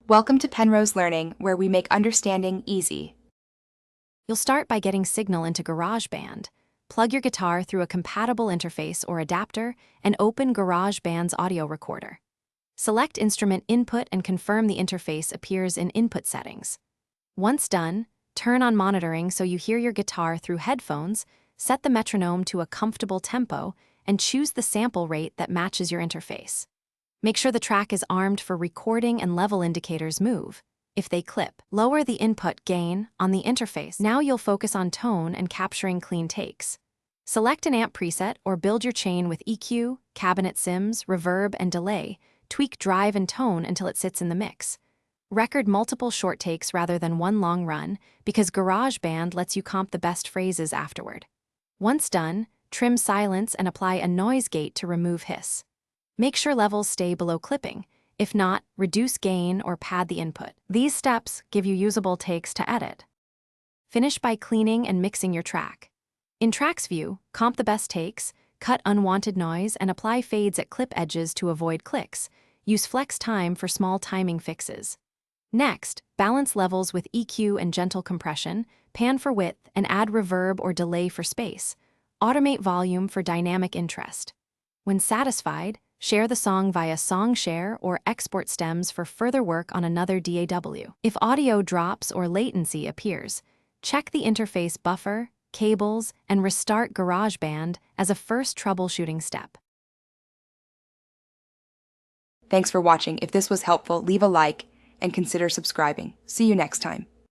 Welcome to Penrose Learning, where we make understanding easy. You'll start by getting signal into Garageband. Plug your guitar through a compatible interface or adapter and open Garageband's audio recorder. Select Instrument Input and confirm the interface appears in Input Settings. Once done, turn on monitoring so you hear your guitar through headphones, set the metronome to a comfortable tempo, and choose the sample rate that matches your interface. Make sure the track is armed for recording and level indicators move. If they clip, lower the input gain on the interface. Now you'll focus on tone and capturing clean takes. Select an amp preset or build your chain with EQ, cabinet sims, reverb, and delay. Tweak drive and tone until it sits in the mix. Record multiple short takes rather than one long run because GarageBand lets you comp the best phrases afterward. Once done, trim silence and apply a noise gate to remove hiss. Make sure levels stay below clipping. If not, reduce gain or pad the input. These steps give you usable takes to edit. Finish by cleaning and mixing your track. In Tracks View, comp the best takes, cut unwanted noise, and apply fades at clip edges to avoid clicks. Use flex time for small timing fixes. Next, balance levels with EQ and gentle compression, pan for width, and add reverb or delay for space. Automate volume for dynamic interest. When satisfied, share the song via song share or export stems for further work on another DAW. If audio drops or latency appears, check the interface buffer, cables, and restart GarageBand as a first troubleshooting step. Thanks for watching. If this was helpful, leave a like and consider subscribing. See you next time.